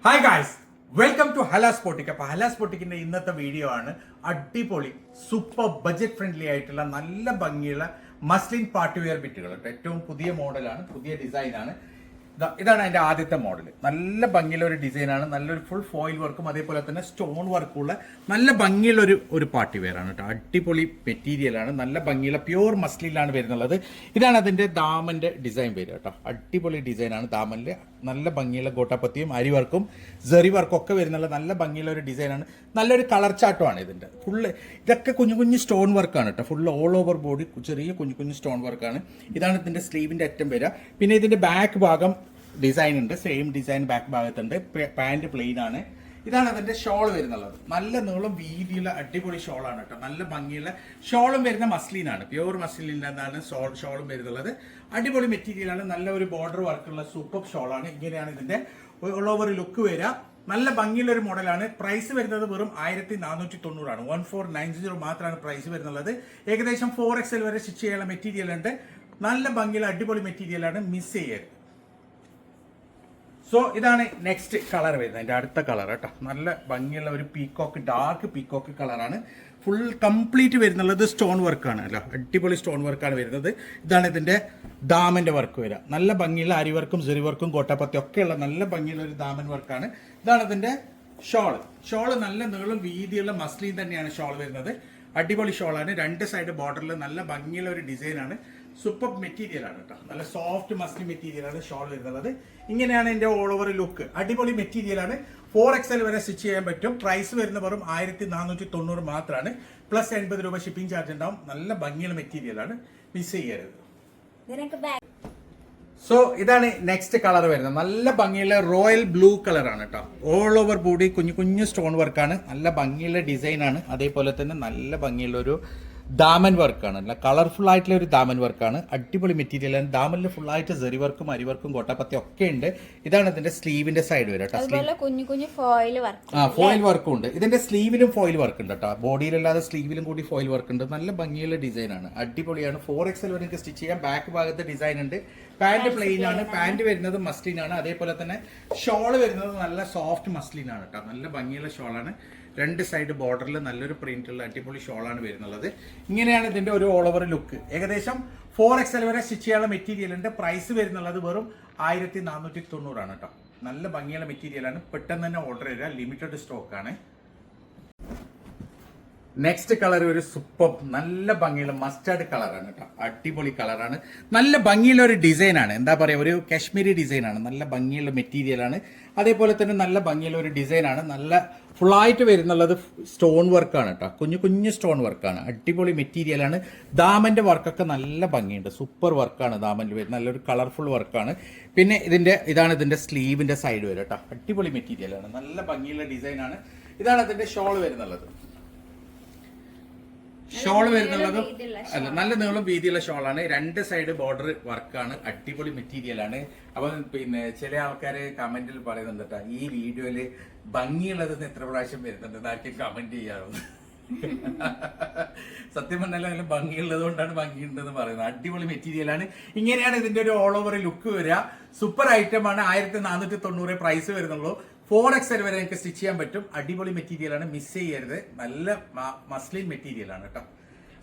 Hi guys, welcome to Halas Spottic. അപ്പോൾ Halas സ്പോട്ടിക്കിന്റെ ഇന്നത്തെ video ആണ് അടിപൊളി സൂപ്പർ ബഡ്ജറ്റ് ഫ്രണ്ട്ലി ആയിട്ടുള്ള നല്ല ഭംഗിയുള്ള മസ്ലിൻ പാർട്ടി വെയർ ബിറ്റുകൾ. ഏറ്റവും പുതിയ മോഡലാണ്, പുതിയ ഡിസൈനാണ്. ഇതാണ് അതിന്റെ ആദ്യത്തെ മോഡൽ. നല്ല ഭംഗിയുള്ള ഒരു ഡിസൈനാണ്, നല്ലൊരു ഫുൾ ഫോയിൽ വർക്കും അതേപോലെ തന്നെ സ്റ്റോൺ വർക്കുള്ള നല്ല ഭംഗിയുള്ള ഒരു പാർട്ടി വെയർ ആണ് കേട്ടോ. അടിപൊളി മെറ്റീരിയലാണ്, നല്ല ഭംഗിയുള്ള പ്യൂർ മസ്ലിനിലാണ് വരുന്നുള്ളത്. ഇതാണ് അതിന്റെ ദാമന്റെ ഡിസൈൻ വരിക കേട്ടോ. അടിപൊളി ഡിസൈനാണ് ദാമനില്. നല്ല ഭംഗിയുള്ള ഗോട്ടാപ്പത്തിയും അരി വർക്കും സെറി വർക്കും ഒക്കെ വരുന്നുള്ള നല്ല ഭംഗിയുള്ള ഒരു ഡിസൈനാണ്. നല്ലൊരു കളർ ചാട്ടമാണ് ഇതിന്റെ ഫുള്ള്. ഇതൊക്കെ കുഞ്ഞു കുഞ്ഞു സ്റ്റോൺ വർക്കാണ് കേട്ടോ. ഫുൾ ഓൾ ഓവർ ബോഡി ചെറിയ കുഞ്ഞു കുഞ്ഞു സ്റ്റോൺ വർക്കാണ്. ഇതാണ് ഇതിന്റെ സ്ലീവിന്റെ അറ്റം വരിക. പിന്നെ ഇതിന്റെ ബാക്ക് ഭാഗം ഡിസൈൻ ഉണ്ട്, സെയിം ഡിസൈൻ ബാക്ക് ഭാഗത്തുണ്ട്. പാന്റ് പ്ലെയിൻ ആണ്. ഇതാണ് അതിന്റെ ഷോൾ വരുന്നുള്ളത്. നല്ല നീളം വീതിയുള്ള അടിപൊളി ഷോളാണ് കേട്ടോ. നല്ല ഭംഗിയുള്ള ഷോളും വരുന്ന മസ്ലിനാണ്, പ്യൂർ മസ്ലിനാണ് ഷോളും വരുന്നുള്ളത്. അടിപൊളി മെറ്റീരിയലാണ്, നല്ല ഒരു ബോർഡർ വർക്കുള്ള സൂപ്പർ ഷോളാണ്. ഇങ്ങനെയാണ് ഇതിന്റെ ഓൾ ഓവർ ലുക്ക് വരിക. നല്ല ഭംഗിയുള്ള ഒരു മോഡലാണ്. പ്രൈസ് വരുന്നത് വെറും 1490 1490 മാത്രമാണ് പ്രൈസ് വരുന്നുള്ളത്. ഏകദേശം 4XL വരെ സ്റ്റിച്ച് ചെയ്യാനുള്ള മെറ്റീരിയൽ ഉണ്ട്. നല്ല ഭംഗിയുള്ള അടിപൊളി മെറ്റീരിയലാണ്, മിസ് ചെയ്യരുത്. സോ ഇതാണ് നെക്സ്റ്റ് കളർ വരുന്നത്, അതിന്റെ അടുത്ത കളർ കേട്ടോ. നല്ല ഭംഗിയുള്ള ഒരു പീക്കോക്ക്, ഡാർക്ക് പീക്കോക്ക് കളറാണ്. ഫുൾ കംപ്ലീറ്റ് വരുന്നുള്ളത് സ്റ്റോൺ വർക്കാണ് അല്ലോ, അടിപൊളി സ്റ്റോൺ വർക്കാണ് വരുന്നത്. ഇതാണ് ഇതിന്റെ ദാമന്റെ വർക്ക് വരിക. നല്ല ഭംഗിയുള്ള അരി വർക്കും സെറി വർക്കും കോട്ടാപ്പത്തി ഒക്കെയുള്ള നല്ല ഭംഗിയുള്ള ഒരു ദാമൻ വർക്കാണ്. ഇതാണ് ഇതിന്റെ ഷോള് നല്ല നീളം വീതിയുള്ള മസ്ലിൻ തന്നെയാണ് ഷോൾ വരുന്നത്. അടിപൊളി ഷോളാണ്. രണ്ട് സൈഡ് ബോർഡറിൽ നല്ല ഭംഗിയുള്ള ഒരു ഡിസൈനാണ്. സൂപ്പർ മെറ്റീരിയൽ ആണ് കേട്ടോ. നല്ല സോഫ്റ്റ് മസ്ലിൻ മെറ്റീരിയൽ ആണ് ഷോൾ വരുന്നത്. ഇങ്ങനെയാണ് എന്റെ ഓൾ ഓവർ ലുക്ക്. അടിപൊളി മെറ്റീരിയൽ ആണ്. 4XL വരെ സ്റ്റിച്ച് ചെയ്യാൻ പറ്റും. പ്രൈസ് വരുന്ന വെറും 1490 മാത്രമാണ്. പ്ലസ് 80 രൂപ ഷിപ്പിംഗ് ചാർജ് ഉണ്ടാവും. നല്ല ഭംഗിയുള്ള മെറ്റീരിയൽ ആണ്, മിസ് ചെയ്യരുത്. സോ ഇതാണ് നെക്സ്റ്റ് കളർ വരുന്നത്. നല്ല ഭംഗിയുള്ള റോയൽ ബ്ലൂ കളറാണ് കേട്ടോ. ഓൾ ഓവർ ബോഡി കുഞ്ഞു കുഞ്ഞു സ്റ്റോൺ വർക്കാണ്. നല്ല ഭംഗിയുള്ള ഡിസൈനാണ്. അതേപോലെ തന്നെ നല്ല ഭംഗിയുള്ള ഒരു ദാമൻ വർക്കാണ്. നല്ല കളർഫുൾ ആയിട്ടുള്ള ഒരു ദാമൻ വർക്കാണ്. അടിപൊളി മെറ്റീരിയലാണ്. ദാമനിൽ ഫുൾ ആയിട്ട് സെറി വർക്കും അരി വർക്കും കോട്ടാപ്പത്തി ഒക്കെ ഉണ്ട്. ഇതാണ് ഇതിന്റെ സ്ലീവിന്റെ സൈഡ് വരും കേട്ടോ. ഫോയിൽ വർക്കും ഉണ്ട്. ഇതിന്റെ സ്ലീവിലും ഫോയിൽ വർക്ക് ഉണ്ട് കേട്ടോ. ബോഡിയിലല്ലാതെ സ്ലീവിലും കൂടി ഫോയിൽ വർക്ക് ഉണ്ട്. നല്ല ഭംഗിയുള്ള ഡിസൈനാണ്, അടിപൊളിയാണ്. 4XL വരെ സ്റ്റിച്ച് ചെയ്യാം. ബാക്ക് ഭാഗത്ത് ഡിസൈൻ ഉണ്ട്. പാന്റ് പ്ലെയിൻ ആണ്. പാന്റ് വരുന്നത് മസ്ലിൻ ആണ്. അതേപോലെ തന്നെ ഷോള് വരുന്നത് നല്ല സോഫ്റ്റ് മസ്ലിൻ ആണ് കേട്ടോ. നല്ല ഭംഗിയുള്ള ഷോളാണ്. രണ്ട് സൈഡ് ബോർഡറിൽ നല്ലൊരു പ്രിന്റ് ഉള്ള അടിപൊളി ഷോളാണ് വരുന്നത്. ഇങ്ങനെയാണ് ഇതിന്റെ ഒരു ഓൾ ഓവർ ലുക്ക്. ഏകദേശം 4XL വരെ സ്റ്റിച്ച് ചെയ്യാനുള്ള മെറ്റീരിയൽ ഉണ്ട്. പ്രൈസ് വരുന്നുള്ളത് വെറും 1490 കേട്ടോ. നല്ല ഭംഗിയുള്ള മെറ്റീരിയലാണ്. പെട്ടെന്ന് തന്നെ ഓർഡർ ചെയ്യുക, ലിമിറ്റഡ് സ്റ്റോക്ക് ആണ്. നെക്സ്റ്റ് കളർ ഒരു സൂപ്പർ നല്ല ഭംഗിയുള്ള മസ്റ്റാർഡ് കളറാണ് കേട്ടോ. അടിപൊളി കളറാണ്. നല്ല ഭംഗിയുള്ള ഒരു ഡിസൈനാണ്. എന്താ പറയുക, ഒരു കാശ്മീരി ഡിസൈനാണ്. നല്ല ഭംഗിയുള്ള മെറ്റീരിയലാണ്. അതേപോലെ തന്നെ നല്ല ഭംഗിയുള്ള ഒരു ഡിസൈനാണ്. നല്ല ഫുള്ളായിട്ട് വരുന്നുള്ളത് സ്റ്റോൺ വർക്കാണ് കേട്ടോ. കുഞ്ഞു കുഞ്ഞു സ്റ്റോൺ വർക്കാണ്. അടിപൊളി മെറ്റീരിയലാണ്. ദാമന്റെ വർക്കൊക്കെ നല്ല ഭംഗിയുണ്ട്. സൂപ്പർ വർക്കാണ് ദാമനിൽ വരുന്നത്. നല്ലൊരു കളർഫുൾ വർക്കാണ്. പിന്നെ ഇതാണ് ഇതിന്റെ സ്ലീവിന്റെ സൈഡ് വരും കേട്ടോ. അടിപൊളി മെറ്റീരിയലാണ്. നല്ല ഭംഗിയുള്ള ഡിസൈനാണ്. ഇതാണ് അതിന്റെ ഷോൾ വരുന്നുള്ളത്. ഷോൾ വരുന്നുള്ളതും അല്ല, നല്ല നീളം വീതിയുള്ള ഷോളാണ്. രണ്ട് സൈഡ് ബോർഡർ വർക്കാണ്. അടിപൊളി മെറ്റീരിയൽ ആണ്. അപ്പൊ പിന്നെ ചില ആൾക്കാര് കമന്റിൽ പറയുന്നുണ്ട് കേട്ടോ, ഈ വീഡിയോയില് ഭംഗിയുള്ളത് എത്ര പ്രാവശ്യം വരുന്നുണ്ട് ആർക്കും കമന്റ് ചെയ്യാറുണ്ട്. സത്യം പറഞ്ഞാലും ഭംഗിയുള്ളത് കൊണ്ടാണ് ഭംഗിയുണ്ടെന്ന് പറയുന്നത്. അടിപൊളി മെറ്റീരിയലാണ്. ഇങ്ങനെയാണ് ഇതിന്റെ ഒരു ഓൾ ഓവർ ലുക്ക് വരിക. സൂപ്പർ ഐറ്റം ആണ്. 1490 പ്രൈസ് വരുന്നുള്ളൂ. 4XL വരെ എനിക്ക് സ്റ്റിച്ച് ചെയ്യാൻ പറ്റും. അടിപൊളി മെറ്റീരിയലാണ്, മിസ് ചെയ്യരുത്. നല്ല മസ്ലിൻ മെറ്റീരിയലാണ് കേട്ടോ.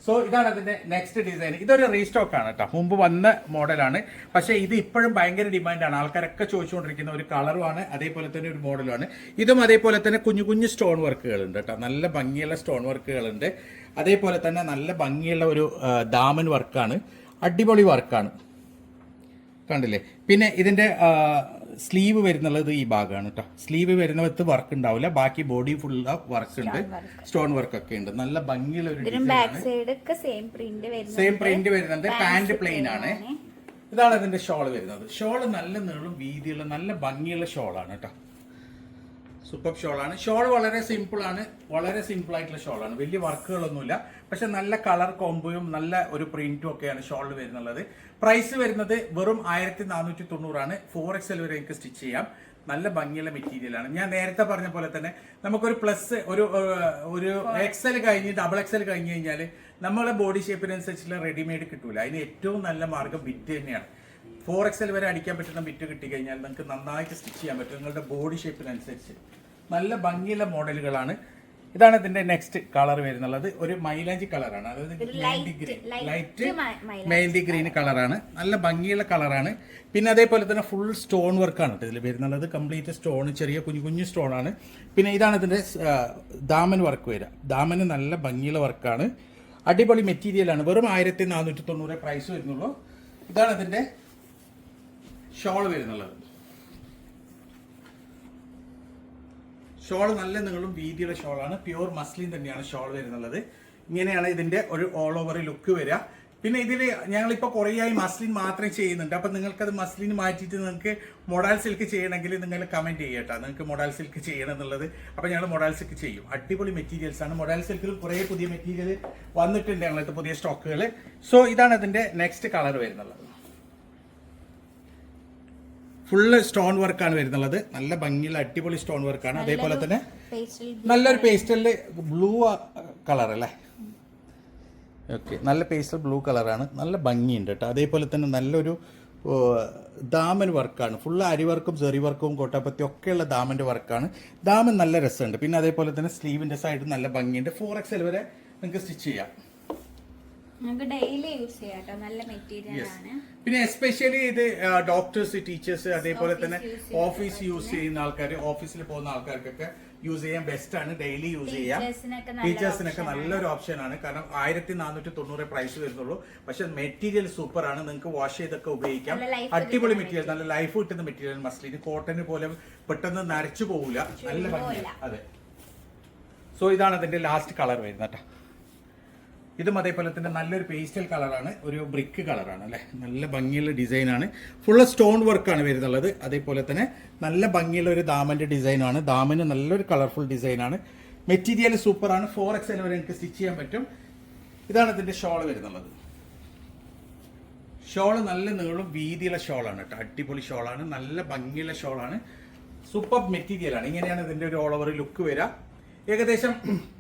സോ ഇതാണ് അതിന്റെ നെക്സ്റ്റ് ഡിസൈൻ. ഇതൊരു റീസ്റ്റോക്ക് ആണ് കേട്ടോ. മുമ്പ് വന്ന മോഡലാണ്. പക്ഷെ ഇത് ഇപ്പോഴും ഭയങ്കര ഡിമാൻഡാണ്. ആൾക്കാരൊക്കെ ചോദിച്ചുകൊണ്ടിരിക്കുന്ന ഒരു കളറുമാണ്. അതേപോലെ തന്നെ ഒരു മോഡലുമാണ്. ഇതും അതേപോലെ തന്നെ കുഞ്ഞു കുഞ്ഞു സ്റ്റോൺ വർക്കുകളുണ്ട് കേട്ടോ. നല്ല ഭംഗിയുള്ള സ്റ്റോൺ വർക്കുകളുണ്ട്. അതേപോലെ തന്നെ നല്ല ഭംഗിയുള്ള ഒരു ദാമൻ വർക്കാണ്. അടിപൊളി വർക്കാണ്, കണ്ടില്ലേ. പിന്നെ ഇതിന്റെ സ്ലീവ് വരുന്നുള്ളത് ഈ ഭാഗമാണ് കേട്ടോ. സ്ലീവ് വരുന്നിടത്ത് വർക്ക് ഉണ്ടാവില്ല. ബാക്കി ബോഡി ഫുൾ വർക്ക് ഉണ്ട്, സ്റ്റോൺ വർക്ക് ഒക്കെ ഉണ്ട്. നല്ല ഭംഗിയുള്ള ഒരു സെയിം പ്രിന്റ് വരുന്നുണ്ട്. പാന്റ് പ്ലെയിൻ ആണ്. ഇതാണ് ഇതിന്റെ ഷോൾ വരുന്നത്. ഷോൾ നല്ല നീളം വീതിയുള്ള നല്ല ഭംഗിയുള്ള ഷോളാണ് കേട്ടോ. സൂപ്പർ ഷോളാണ്. ഷോൾ വളരെ സിമ്പിൾ ആണ്. വളരെ സിമ്പിൾ ആയിട്ടുള്ള ഷോളാണ്. വലിയ വർക്കുകളൊന്നുമില്ല. പക്ഷെ നല്ല കളർ കോംബോയും നല്ല ഒരു പ്രിന്റും ഒക്കെയാണ് ഷോളിൽ വരുന്നുള്ളത്. പ്രൈസ് വരുന്നത് വെറും 1490 4XL വരെ എനിക്ക് സ്റ്റിച്ച് ചെയ്യാം. നല്ല ഭംഗിയുള്ള മെറ്റീരിയലാണ്. ഞാൻ നേരത്തെ പറഞ്ഞ പോലെ തന്നെ നമുക്കൊരു പ്ലസ് ഒരു XL കഴിഞ്ഞ് XXL കഴിഞ്ഞ് കഴിഞ്ഞാൽ നമ്മളെ ബോഡി ഷേപ്പിനനുസരിച്ചുള്ള റെഡിമെയ്ഡ് കിട്ടൂല. അതിന് ഏറ്റവും നല്ല മാർഗം ബിറ്റ് തന്നെയാണ്. 4XL വരെ അടിക്കാൻ പറ്റുന്ന ബിറ്റ് കിട്ടിക്കഴിഞ്ഞാൽ നിങ്ങൾക്ക് നന്നായിട്ട് സ്റ്റിച്ച് ചെയ്യാൻ പറ്റും നിങ്ങളുടെ ബോഡി ഷേപ്പിനനുസരിച്ച്. നല്ല ഭംഗിയുള്ള മോഡലുകളാണ്. ഇതാണ് ഇതിന്റെ നെക്സ്റ്റ് കളർ വരുന്നുള്ളത്. ഒരു മൈലാഞ്ചി കളറാണ്, അതായത് ലൈറ്റ് മെഹന്തി ഗ്രീൻ കളറാണ്. നല്ല ഭംഗിയുള്ള കളറാണ്. പിന്നെ അതേപോലെ തന്നെ ഫുൾ സ്റ്റോൺ വർക്കാണ് ഇതിൽ വരുന്നുള്ളത്. കംപ്ലീറ്റ് സ്റ്റോൺ, ചെറിയ കുഞ്ഞു കുഞ്ഞു സ്റ്റോൺ ആണ്. പിന്നെ ഇതാണ് ഇതിന്റെ ദാമൻ വർക്ക് വരിക. ദാമന് നല്ല ഭംഗിയുള്ള വർക്കാണ്. അടിപൊളി മെറ്റീരിയലാണ്. വെറും 1490 പ്രൈസ് വരുന്നുള്ളൂ. ഇതാണ് ഇതിന്റെ ഷോൾ വരുന്നുള്ളത്. ഷോൾ നല്ല നീളം വീതിയുള്ള ഷോളാണ്. പ്യൂർ മസ്ലിൻ തന്നെയാണ് ഷോൾ വരുന്നുള്ളത്. ഇങ്ങനെയാണ് ഇതിന്റെ ഒരു ഓൾ ഓവർ ലുക്ക് വരിക. പിന്നെ ഇതിൽ ഞങ്ങളിപ്പോൾ കുറേയായി മസ്ലിൻ മാത്രമേ ചെയ്യുന്നുണ്ട്. അപ്പം നിങ്ങൾക്കത് മസ്ലിൻ മാറ്റിയിട്ട് നിങ്ങൾക്ക് മൊഡാൽ സിൽക്ക് ചെയ്യണമെങ്കിൽ നിങ്ങൾ കമൻറ്റ് ചെയ്യട്ടോ, നിങ്ങൾക്ക് മൊഡാൽ സിൽക്ക് ചെയ്യണം എന്നുള്ളത്. അപ്പം ഞങ്ങൾ മൊഡാൽ സിൽക്ക് ചെയ്യും. അടിപൊളി മെറ്റീരിയൽസ് ആണ്. മൊഡാൽ സിൽക്കിൽ കുറേ പുതിയ മെറ്റീരിയൽ വന്നിട്ടുണ്ട് ഞങ്ങൾക്ക്, പുതിയ സ്റ്റോക്കുകൾ. സോ ഇതാണ് അതിൻ്റെ നെക്സ്റ്റ് കളർ വരുന്നുള്ളത്. ഫുള്ള് സ്റ്റോൺ വർക്കാണ് വരുന്നുള്ളത്. നല്ല ഭംഗിയുള്ള അടിപൊളി സ്റ്റോൺ വർക്കാണ്. അതേപോലെ തന്നെ നല്ലൊരു പേസ്റ്റലില് ബ്ലൂ കളർ അല്ലേ? ഓക്കെ, നല്ല പേസ്റ്റൽ ബ്ലൂ കളറാണ്. നല്ല ഭംഗിയുണ്ട് കേട്ടോ. അതേപോലെ തന്നെ നല്ലൊരു ദാമൻ വർക്കാണ്. ഫുള്ള് അരി വർക്കും സെറി വർക്കും കോട്ടാപ്പത്തി ഒക്കെയുള്ള ദാമൻ്റെ വർക്കാണ്. ദാമൻ നല്ല രസമുണ്ട്. പിന്നെ അതേപോലെ തന്നെ സ്ലീവിൻ്റെ സൈഡ് നല്ല ഭംഗിയുണ്ട്. 4XL വരെ നിങ്ങൾക്ക് സ്റ്റിച്ച് ചെയ്യാം. ഡെയിലി യൂസ് ചെയ്യാം. നല്ല മെറ്റീരിയൽ ആണ്. പിന്നെ എസ്പെഷ്യലി ഇത് ഡോക്ടേഴ്സ്, ടീച്ചേഴ്സ്, അതേപോലെ തന്നെ ഓഫീസ് യൂസ് ചെയ്യുന്ന ആൾക്കാർ, ഓഫീസിൽ പോകുന്ന ആൾക്കാർക്കൊക്കെ യൂസ് ചെയ്യാൻ ബെസ്റ്റ് ആണ്. ഡെയിലി യൂസ് ചെയ്യാം. ടീച്ചേഴ്സിനൊക്കെ നല്ലൊരു ഓപ്ഷൻ ആണ്. കാരണം 1490 പ്രൈസ് വരുന്നുള്ളൂ. പക്ഷെ മെറ്റീരിയൽ സൂപ്പർ ആണ്. നിങ്ങൾക്ക് വാഷ് ചെയ്തൊക്കെ ഉപയോഗിക്കാം. അടിപൊളി മെറ്റീരിയൽ, നല്ല ലൈഫ് കിട്ടുന്ന മെറ്റീരിയൽ. മസ്ലിന് കോട്ടന് പോലെ പെട്ടെന്ന് നരച്ചു പോകില്ല. നല്ല ഭംഗിയാണ്. അതെ. സോ ഇതാണ് അതിന്റെ ലാസ്റ്റ് കളർ വരുന്നത് കേട്ടോ. ഇതും അതേപോലെ തന്നെ നല്ലൊരു പേസ്റ്റൽ കളറാണ്. ഒരു ബ്രിക്ക് കളറാണ് അല്ലേ? നല്ല ഭംഗിയുള്ള ഡിസൈനാണ്. ഫുള്ള് സ്റ്റോൺ വർക്കാണ് വരുന്നുള്ളത്. അതേപോലെ തന്നെ നല്ല ഭംഗിയുള്ള ഒരു ദാമൻ്റെ ഡിസൈനാണ്. ദാമന് നല്ലൊരു കളർഫുൾ ഡിസൈനാണ്. മെറ്റീരിയൽ സൂപ്പറാണ്. 4XL വരെ എനിക്ക് സ്റ്റിച്ച് ചെയ്യാൻ പറ്റും. ഇതാണ് ഇതിൻ്റെ ഷോൾ വരുന്നുള്ളത്. ഷോള് നല്ല നീളം വീതിയുള്ള ഷോളാണ് കേട്ടോ. അടിപൊളി ഷോളാണ്. നല്ല ഭംഗിയുള്ള ഷോളാണ്. സൂപ്പർ മെറ്റീരിയലാണ്. ഇങ്ങനെയാണ് ഇതിൻ്റെ ഒരു ഓൾ ഓവർ ലുക്ക് വരിക. ഏകദേശം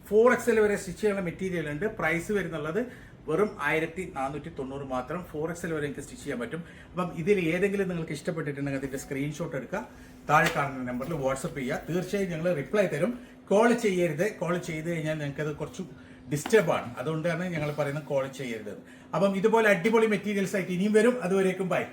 4XL വരെ സ്റ്റിച്ച് ചെയ്യാനുള്ള മെറ്റീരിയൽ ഉണ്ട്. പ്രൈസ് വരുന്നുള്ളത് വെറും 1490 മാത്രം. 4XL വരെ എനിക്ക് സ്റ്റിച്ച് ചെയ്യാൻ പറ്റും. അപ്പം ഇതിൽ ഏതെങ്കിലും നിങ്ങൾക്ക് ഇഷ്ടപ്പെട്ടിട്ടുണ്ടെങ്കിൽ അതിൻ്റെ സ്ക്രീൻഷോട്ട് എടുക്കുക, താഴെ കാണുന്ന നമ്പറിൽ വാട്സപ്പ് ചെയ്യുക. തീർച്ചയായും ഞങ്ങൾ റിപ്ലൈ തരും. കോൾ ചെയ്യരുത്. കോൾ ചെയ്ത് കഴിഞ്ഞാൽ ഞങ്ങൾക്കത് കുറച്ച് ഡിസ്റ്റർബാണ്. അതുകൊണ്ടാണ് ഞങ്ങൾ പറയുന്നത് കോൾ ചെയ്യരുത്. അപ്പം ഇതുപോലെ അടിപൊളി മെറ്റീരിയൽസ് ആയിട്ട് ഇനിയും വരും. അതുവരേക്കും ബൈ.